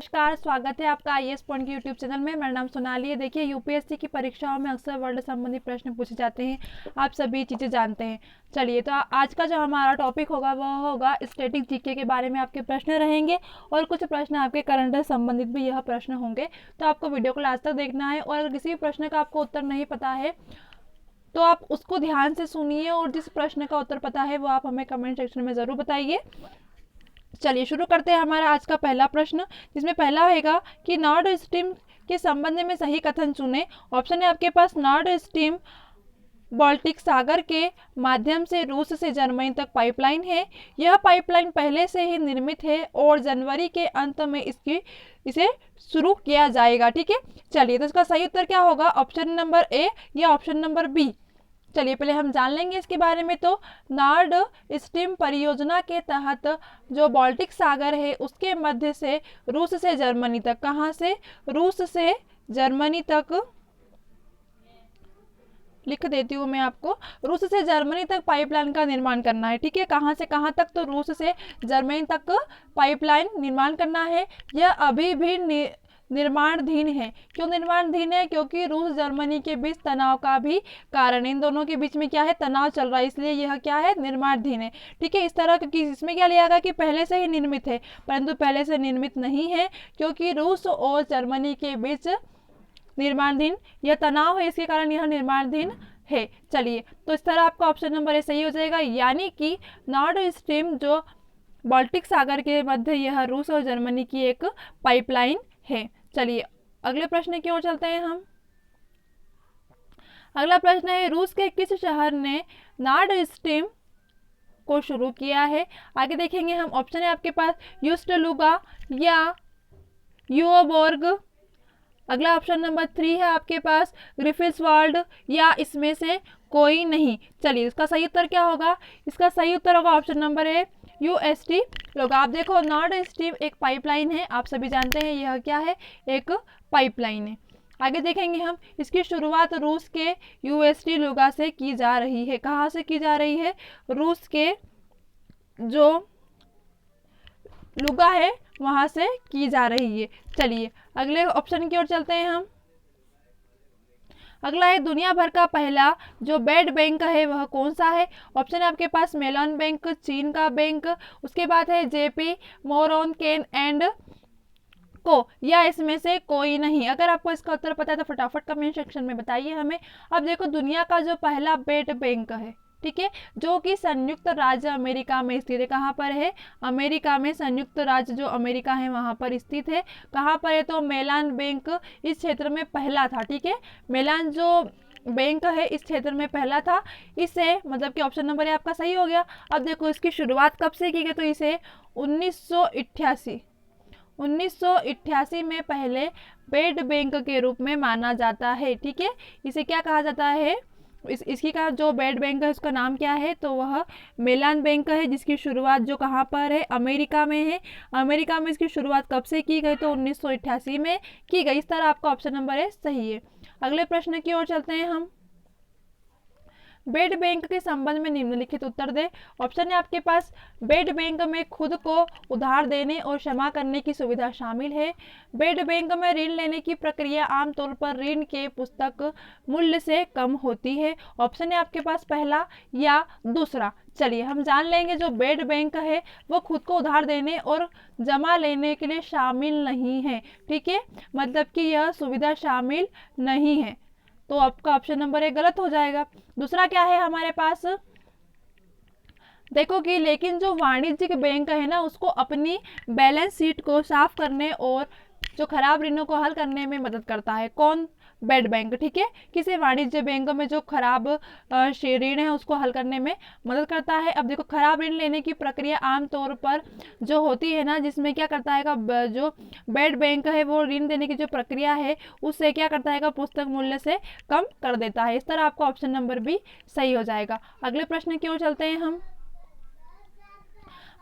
नमस्कार, स्वागत है आपका आईएएस पॉइंट के यूट्यूब चैनल में। मेरा नाम सोनाली है। देखिए, यूपीएससी की परीक्षाओं में अक्सर वर्ल्ड संबंधी प्रश्न पूछे जाते हैं। आप सभी चीज़ें जानते हैं। चलिए, तो आज का जो हमारा टॉपिक होगा वह होगा स्टैटिक जीके के बारे में आपके प्रश्न रहेंगे और कुछ प्रश्न आपके करंट संबंधित भी यह प्रश्न होंगे। तो आपको वीडियो को लास्ट तक देखना है और अगर किसी भी प्रश्न का आपको उत्तर नहीं पता है तो आप उसको ध्यान से सुनिए और जिस प्रश्न का उत्तर पता है वो आप हमें कमेंट सेक्शन में ज़रूर बताइए। चलिए शुरू करते हैं हमारा आज का पहला प्रश्न, जिसमें पहला रहेगा कि नॉर्ड स्ट्रीम के संबंध में सही कथन चुने। ऑप्शन है आपके पास, नॉर्ड स्ट्रीम बाल्टिक सागर के माध्यम से रूस से जर्मनी तक पाइपलाइन है। यह पाइपलाइन पहले से ही निर्मित है और जनवरी के अंत में इसे शुरू किया जाएगा। ठीक है, चलिए तो इसका सही उत्तर क्या होगा, ऑप्शन नंबर ए या ऑप्शन नंबर बी। चलिए पहले हम जान लेंगे इसके बारे में। तो नॉर्ड स्ट्रीम परियोजना के तहत जो बाल्टिक सागर है उसके मध्य से रूस से जर्मनी तक, कहाँ से, रूस से जर्मनी तक, लिख देती हूँ मैं आपको, रूस से जर्मनी तक पाइपलाइन का निर्माण करना है। ठीक है, कहाँ से कहाँ तक, तो रूस से जर्मनी तक पाइपलाइन निर्माण करना है। यह अभी भी निर्माणाधीन है। क्यों निर्माणाधीन है, क्योंकि रूस जर्मनी के बीच तनाव का भी कारण, इन दोनों के बीच में क्या है, तनाव चल रहा है, इसलिए यह क्या है, निर्माणाधीन है। ठीक है, इस तरह क्योंकि इसमें क्या लिया गया कि पहले से ही निर्मित है, परंतु पहले से निर्मित नहीं है क्योंकि रूस और जर्मनी के बीच निर्माणाधीन यह तनाव है, इसके कारण यह निर्माणाधीन है। चलिए, तो इस तरह आपका ऑप्शन नंबर ए सही हो जाएगा, यानी कि नॉर्ड स्ट्रीम जो बाल्टिक सागर के मध्य यह रूस और जर्मनी की एक पाइपलाइन है। चलिए अगले प्रश्न की ओर चलते हैं हम। अगला प्रश्न है, रूस के किस शहर ने नॉर्ड स्ट्रीम को शुरू किया है। आगे देखेंगे हम। ऑप्शन है आपके पास, यूस्टलुगा या यूओबोर्ग। अगला ऑप्शन नंबर 3 है आपके पास, ग्रिफिथ्सवाल्ड या इसमें से कोई नहीं। चलिए इसका सही उत्तर क्या होगा, इसका सही उत्तर होगा ऑप्शन नंबर ए, यूएसटी लोग। आप देखो, नॉर्ड स्ट्रीम एक पाइपलाइन है, आप सभी जानते हैं यह क्या है, एक पाइपलाइन है। आगे देखेंगे हम, इसकी शुरुआत रूस के यूएसटी लुगा से की जा रही है। कहाँ से की जा रही है, रूस के जो लुगा है वहां से की जा रही है। चलिए अगले ऑप्शन की ओर चलते हैं हम। अगला है, दुनिया भर का पहला जो बेड बैंक है वह कौन सा है। ऑप्शन है आपके पास, मेलन बैंक, चीन का बैंक, उसके बाद है जेपी मोरॉन केन एंड को, या इसमें से कोई नहीं। अगर आपको इसका उत्तर पता है तो फटाफट कमेंट सेक्शन में बताइए हमें। अब देखो, दुनिया का जो पहला बेड बैंक है, ठीक है, जो कि संयुक्त राज्य अमेरिका में स्थित है। कहाँ पर है, अमेरिका में, संयुक्त राज्य जो अमेरिका है वहाँ पर स्थित है। कहाँ पर है, तो मेलान बैंक इस क्षेत्र में पहला था। ठीक है, मेलान जो बैंक है इस क्षेत्र में पहला था। इसे मतलब कि ऑप्शन नंबर आपका सही हो गया। अब देखो, इसकी शुरुआत कब से की गई, तो इसे 1988 में पहले बेड बैंक के रूप में माना जाता है। ठीक है, इसे क्या कहा जाता है, इसकी का जो बेड बैंक है उसका नाम क्या है, तो वह मेलान बैंक है, जिसकी शुरुआत जो कहाँ पर है, अमेरिका में है। अमेरिका में इसकी शुरुआत कब से की गई, तो 1988 में की गई। इस तरह आपका ऑप्शन नंबर है सही है। अगले प्रश्न की ओर चलते हैं हम। बेड बैंक के संबंध में निम्नलिखित उत्तर दे। ऑप्शन है आपके पास, बेड बैंक में खुद को उधार देने और क्षमा करने की सुविधा शामिल है। बेड बैंक में ऋण लेने की प्रक्रिया आमतौर पर ऋण के पुस्तक मूल्य से कम होती है। ऑप्शन है आपके पास पहला या दूसरा। चलिए हम जान लेंगे, जो बेड बैंक है वो खुद को उधार देने और जमा लेने के लिए शामिल नहीं है। ठीक है, मतलब कि यह सुविधा शामिल नहीं है, तो आपका ऑप्शन नंबर एक गलत हो जाएगा। दूसरा क्या है हमारे पास, देखो कि लेकिन जो वाणिज्यिक बैंक है ना, उसको अपनी बैलेंस शीट को साफ करने और जो खराब ऋणों को हल करने में मदद करता है। कौन, बेड बैंक। ठीक है, किसी वाणिज्य बैंक में जो खराब ऋण है उसको हल करने में मदद करता है। अब देखो, खराब ऋण लेने की प्रक्रिया आमतौर पर जो होती है ना, जिसमें क्या करता है, जो बेड बैंक है वो ऋण देने की जो प्रक्रिया है उससे क्या करता है, पुस्तक मूल्य से कम कर देता है। इस तरह आपका ऑप्शन नंबर भी सही हो जाएगा। अगले प्रश्न की ओर चलते हैं हम।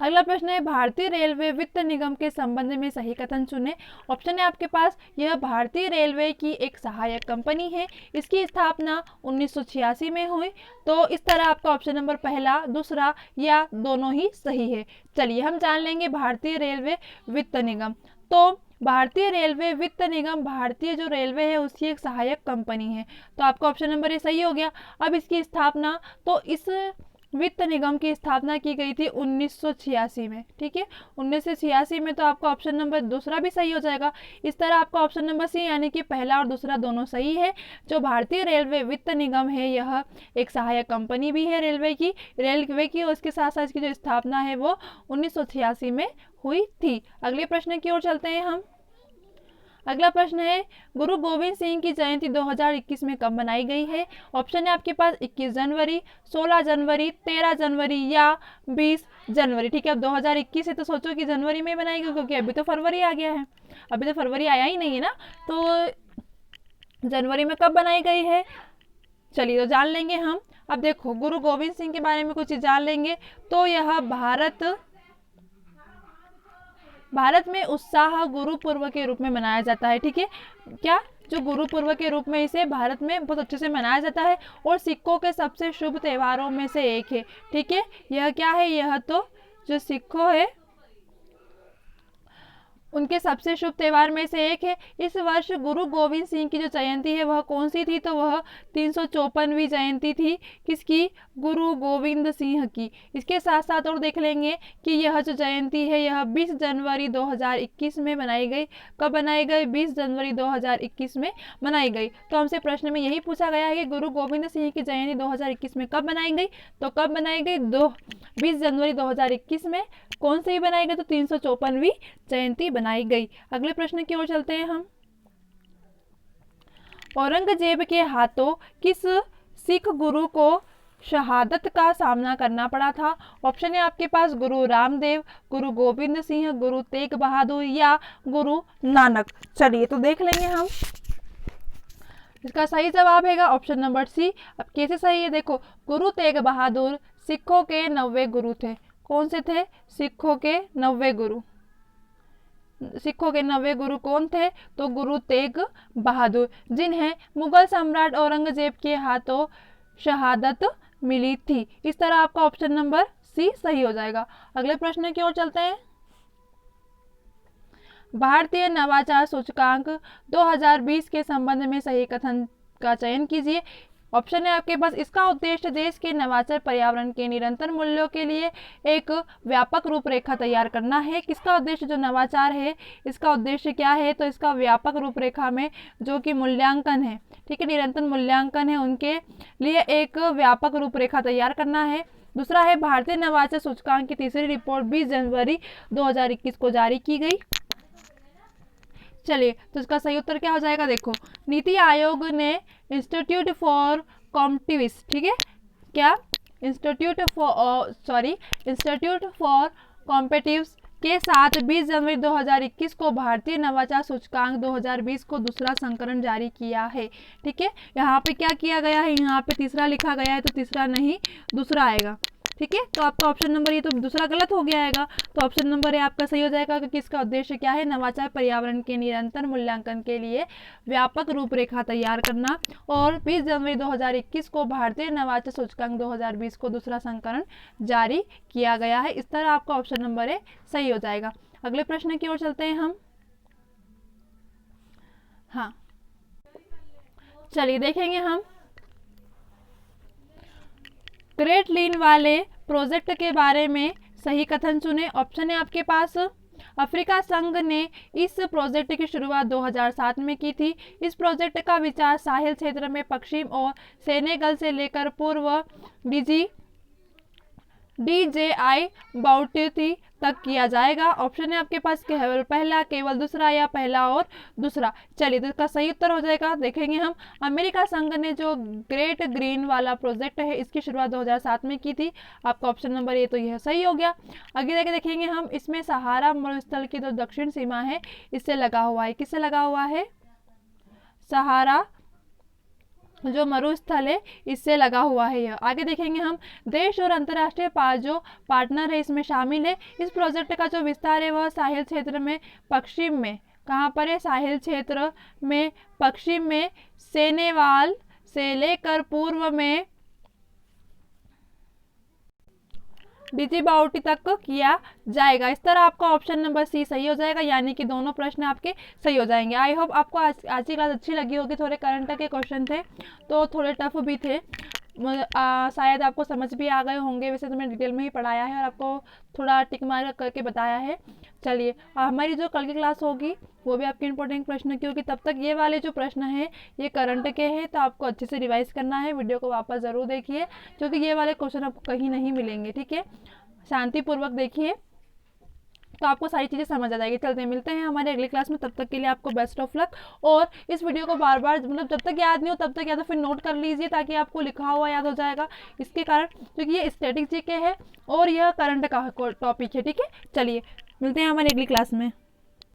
अगला प्रश्न है, भारतीय रेलवे वित्त निगम के संबंध में सही कथन चुने। ऑप्शन है आपके पास, यह भारतीय रेलवे की एक सहायक कंपनी है। इसकी स्थापना 1986 में हुई। तो इस तरह आपका ऑप्शन नंबर पहला, दूसरा या दोनों ही सही है। चलिए हम जान लेंगे भारतीय रेलवे वित्त निगम। तो भारतीय रेलवे वित्त निगम भारतीय जो रेलवे है उसकी एक सहायक कंपनी है। तो आपका ऑप्शन नंबर ए सही हो गया। अब इसकी स्थापना, तो इस वित्त निगम की स्थापना की गई थी 1986 में। ठीक है, 1986 में। तो आपका ऑप्शन नंबर दूसरा भी सही हो जाएगा। इस तरह आपका ऑप्शन नंबर सी यानी कि पहला और दूसरा दोनों सही है। जो भारतीय रेलवे वित्त निगम है यह एक सहायक कंपनी भी है रेलवे की, और इसके साथ साथ इसकी जो स्थापना है वो 1986 में हुई थी। अगले प्रश्न की ओर चलते हैं हम। अगला प्रश्न है, गुरु गोविंद सिंह की जयंती 2021 में कब मनाई गई है? ऑप्शन है आपके पास 21 जनवरी, 16 जनवरी, 13 जनवरी या 20 जनवरी। ठीक है, अब 2021 है तो सोचो कि जनवरी में बनाई गई, क्योंकि अभी तो फरवरी आ गया है, अभी तो फरवरी आया ही नहीं है ना, तो जनवरी में कब बनाई गई है? चलिए तो जान लेंगे हम। अब देखो, गुरु गोविंद सिंह के बारे में कुछ जान लेंगे। तो यह भारत में उत्साह गुरु पर्व के रूप में मनाया जाता है। ठीक है, क्या जो गुरु पर्व के रूप में इसे भारत में बहुत अच्छे से मनाया जाता है, और सिखों के सबसे शुभ त्योहारों में से एक है। ठीक है, यह क्या है? यह तो जो सिखों है उनके सबसे शुभ त्योहार में से एक है। इस वर्ष गुरु गोविंद सिंह की जो जयंती है वह कौन सी थी? तो वह 354वीं जयंती थी। किसकी? गुरु गोविंद सिंह की। इसके साथ साथ और देख लेंगे कि यह जो जयंती है यह 20 जनवरी 2021 में बनाई गई। कब बनाई गई? 20 जनवरी 2021 में बनाई गई। तो हमसे प्रश्न में यही पूछा गया है कि गुरु गोविंद सिंह की जयंती 2021 में कब बनाई गई? तो कब बनाई गई? 20 जनवरी 2021 में। कौन सी बनाई गई? तो 354वीं जयंती बनाई गई। अगले प्रश्न की ओर चलते हैं हम। औरंगजेब के हाथों किस सिख गुरु को शहादत का सामना करना पड़ा था? ऑप्शन है आपके पास गुरु रामदेव, गुरु गोविंद सिंह, गुरु तेग बहादुर या गुरु नानक। चलिए तो देख लेंगे हम। इसका सही जवाब है ऑप्शन नंबर सी। अब कैसे सही है? देखो, गुरु तेग बहादुर सिखों के 90 गुरु थे। कौन से थे? सिखों के 90 गुरु। सिखों के 90 गुरु कौन थे? तो गुरु तेग बहादुर, जिन्हें मुगल सम्राट औरंगजेब के हाथों शहादत मिली थी। इस तरह आपका ऑप्शन नंबर सी सही हो जाएगा। अगले प्रश्न की ओर चलते हैं। भारतीय नवाचार सूचकांक 2020 के संबंध में सही कथन का चयन कीजिए। ऑप्शन है आपके पास, इसका उद्देश्य देश के नवाचार पर्यावरण के निरंतर मूल्यों के लिए एक व्यापक रूपरेखा तैयार करना है। किसका उद्देश्य? जो नवाचार है इसका उद्देश्य क्या है? तो इसका व्यापक रूपरेखा में जो कि मूल्यांकन है, ठीक है, निरंतर मूल्यांकन है, उनके लिए एक व्यापक रूपरेखा तैयार करना है। दूसरा है, भारतीय नवाचार सूचकांक की तीसरी रिपोर्ट 20 जनवरी 2021 को जारी की गई। चलिए तो इसका सही उत्तर क्या हो जाएगा? देखो, नीति आयोग ने इंस्टीट्यूट फॉर कॉम्पिटिव्स, ठीक है, क्या? इंस्टीट्यूट फॉर कॉम्पिटिव्स के साथ 20 जनवरी 2021 को भारतीय नवाचार सूचकांक 2020 को दूसरा संस्करण जारी किया है। ठीक है, यहाँ पे क्या किया गया है? यहाँ पे तीसरा लिखा गया है, तो तीसरा नहीं दूसरा आएगा। ठीक है, तो आपका ऑप्शन नंबर, ये तो दूसरा गलत हो गया है, तो ऑप्शन नंबर ए आपका सही हो जाएगा, क्योंकि इसका उद्देश्य क्या है? नवाचार पर्यावरण के निरंतर मूल्यांकन के लिए व्यापक रूपरेखा तैयार करना, और 20 जनवरी 2021 को भारतीय नवाचार सूचकांक 2020 को दूसरा संस्करण जारी किया गया है। इस तरह आपका ऑप्शन नंबर ए सही हो जाएगा। अगले प्रश्न की ओर चलते हैं हम। हाँ, चलिए देखेंगे हम। ग्रेट लीन वाले प्रोजेक्ट के बारे में सही कथन चुने। ऑप्शन है आपके पास, अफ्रीका संघ ने इस प्रोजेक्ट की शुरुआत 2007 में की थी। इस प्रोजेक्ट का विचार साहिल क्षेत्र में पश्चिम और सेनेगल से लेकर पूर्व DJI बाउटिटी तक किया जाएगा। ऑप्शन है आपके पास केवल पहला, केवल दूसरा या पहला और दूसरा। चलिए तो इसका सही उत्तर हो जाएगा, देखेंगे हम। अमेरिका संघ ने जो ग्रेट ग्रीन वाला प्रोजेक्ट है इसकी शुरुआत 2007 में की थी। आपका ऑप्शन नंबर ए तो यह सही हो गया। आगे देखेंगे हम। इसमें सहारा मरुस्थल की जो दक्षिण सीमा है इससे लगा हुआ है। किससे लगा हुआ है? सहारा जो मरुस्थल है इससे लगा हुआ है यह। आगे देखेंगे हम। देश और अंतर्राष्ट्रीय जो पार्टनर है इसमें शामिल है। इस प्रोजेक्ट का जो विस्तार है वह साहिल क्षेत्र में पश्चिम में, कहाँ पर है? साहिल क्षेत्र में पश्चिम में सेनेवाल से लेकर पूर्व में डीजी बाउटी तक किया जाएगा। इस तरह आपका ऑप्शन नंबर सी सही हो जाएगा, यानी कि दोनों प्रश्न आपके सही हो जाएंगे। आई होप आपको आज की क्लास अच्छी लगी होगी। थोड़े करंट के क्वेश्चन थे तो थोड़े टफ भी थे, शायद आपको समझ भी आ गए होंगे। वैसे तो मैंने डिटेल में ही पढ़ाया है और आपको थोड़ा टिक मार करके बताया है। चलिए, हमारी जो कल की क्लास होगी वो भी आपके इंपॉर्टेंट प्रश्न की होगी। तब तक ये वाले जो प्रश्न हैं ये करंट के हैं, तो आपको अच्छे से रिवाइज करना है। वीडियो को वापस ज़रूर देखिए, क्योंकि ये वाले क्वेश्चन आपको कहीं नहीं मिलेंगे। ठीक है, शांतिपूर्वक देखिए तो आपको सारी चीज़ें समझ आ जाएगी। चलते मिलते हैं हमारे अगली क्लास में, तब तक के लिए आपको बेस्ट ऑफ लक। और इस वीडियो को बार बार, मतलब जब तक याद नहीं हो तब तक या तो फिर नोट कर लीजिए, ताकि आपको लिखा हुआ याद हो जाएगा। इसके कारण, क्योंकि ये स्टैटिक जीके है और यह करंट का टॉपिक है। ठीक है, चलिए मिलते हैं हमारी अगली क्लास में।